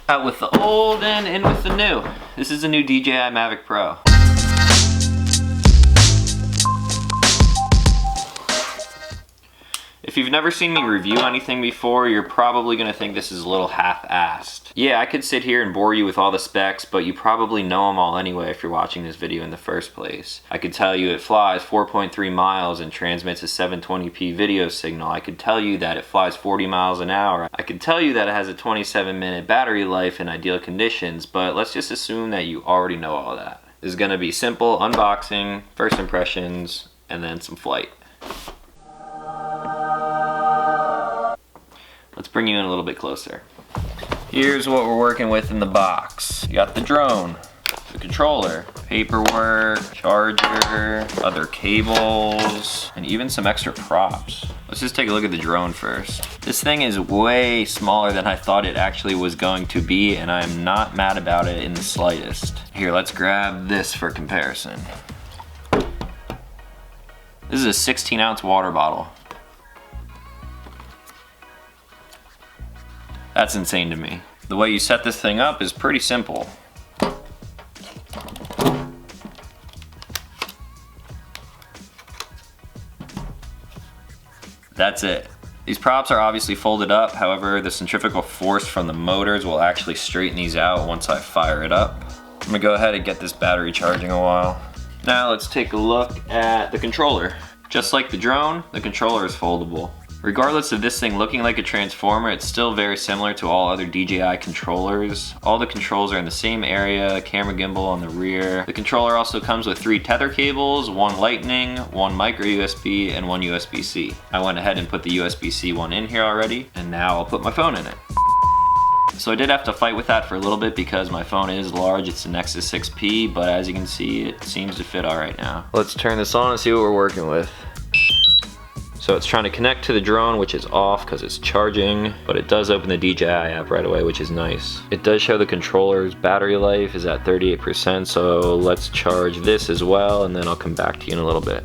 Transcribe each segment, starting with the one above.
Out with the old and in with the new. This is a new DJI Mavic Pro. If you've never seen me review anything before, you're probably going to think this is a little half-assed. Yeah, I could sit here and bore you with all the specs, but you probably know them all anyway if you're watching this video in the first place. I could tell you it flies 4.3 miles and transmits a 720p video signal. I could tell you that it flies 40 miles an hour. I could tell you that it has a 27-minute battery life in ideal conditions, but let's just assume that you already know all that. This is going to be simple unboxing, first impressions, and then some flight. Let's bring you in a little bit closer. Here's what we're working with in the box. You got the drone, the controller, paperwork, charger, other cables, and even some extra props. Let's just take a look at the drone first. This thing is way smaller than I thought it actually was going to be, and I'm not mad about it in the slightest. Here, let's grab this for comparison. This is a 16-ounce water bottle. That's insane to me. The way you set this thing up is pretty simple. That's it. These props are obviously folded up, however, the centrifugal force from the motors will actually straighten these out once I fire it up. I'm gonna go ahead and get this battery charging a while. Now let's take a look at the controller. Just like the drone, the controller is foldable. Regardless of this thing looking like a transformer, it's still very similar to all other DJI controllers. All the controls are in the same area, camera gimbal on the rear. The controller also comes with 3 tether cables, 1 lightning, 1 micro USB, and 1 USB-C. I went ahead and put the USB-C one in here already, and now I'll put my phone in it. So I did have to fight with that for a little bit because my phone is large, it's the Nexus 6P, but as you can see, it seems to fit all right now. Let's turn this on and see what we're working with. So it's trying to connect to the drone, which is off because it's charging, but it does open the DJI app right away, which is nice. It does show the controller's battery life is at 38%, so let's charge this as well, and then I'll come back to you in a little bit.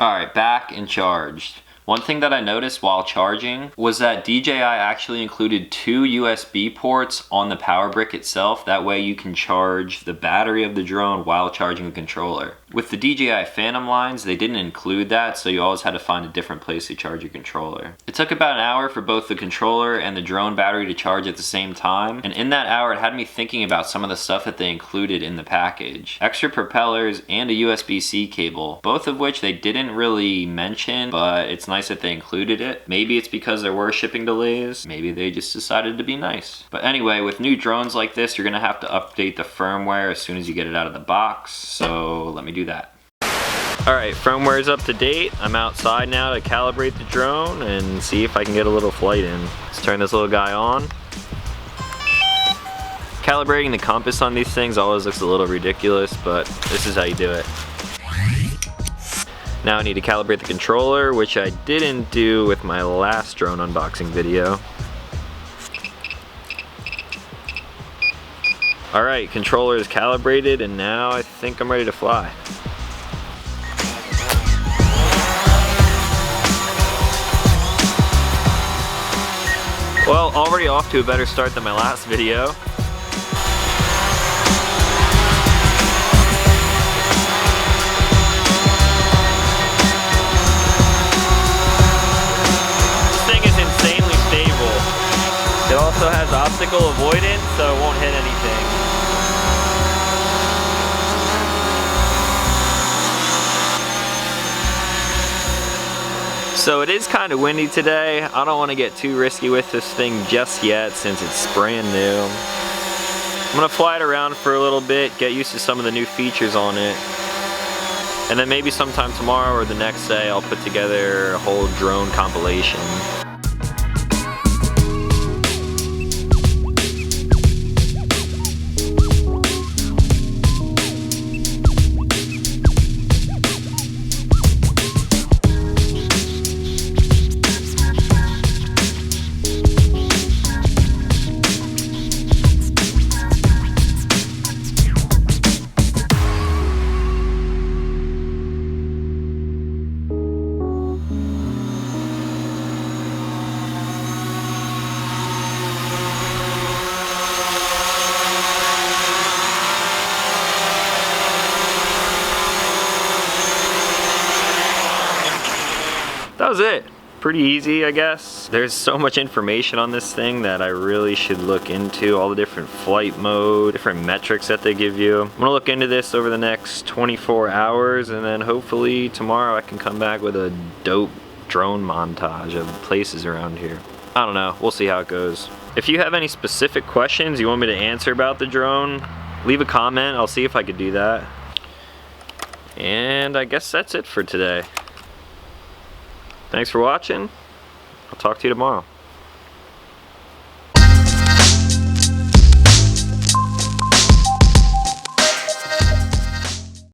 All right, back and charged. One thing that I noticed while charging was that DJI actually included 2 USB ports on the power brick itself. That way you can charge the battery of the drone while charging the controller. With the DJI Phantom lines, they didn't include that, so you always had to find a different place to charge your controller. It took about an hour for both the controller and the drone battery to charge at the same time, and in that hour it had me thinking about some of the stuff that they included in the package. Extra propellers and a USB-C cable, both of which they didn't really mention, but it's nice that they included it. Maybe it's because there were shipping delays, maybe they just decided to be nice. But anyway, with new drones like this, you're gonna have to update the firmware as soon as you get it out of the box, so let me do that. Alright, firmware is up to date. I'm outside now to calibrate the drone and see if I can get a little flight in. Let's turn this little guy on. Calibrating the compass on these things always looks a little ridiculous, but this is how you do it. Now I need to calibrate the controller, which I didn't do with my last drone unboxing video. Alright, controller is calibrated, and now I think I'm ready to fly. Well, already off to a better start than my last video. This thing is insanely stable. It also has obstacle avoidance, so it won't hit anything. So it is kind of windy today. I don't want to get too risky with this thing just yet since it's brand new. I'm gonna fly it around for a little bit, get used to some of the new features on it. And then maybe sometime tomorrow or the next day I'll put together a whole drone compilation. it. Pretty easy, I guess. There's so much information on this thing that I really should look into, all the different flight mode, different metrics that they give you. I'm gonna look into this over the next 24 hours, and then hopefully tomorrow I can come back with a dope drone montage of places around here. I don't know, we'll see how it goes. If you have any specific questions you want me to answer about the drone, leave a comment, I'll see if I could do that. And I guess that's it for today. Thanks for watching. I'll talk to you tomorrow.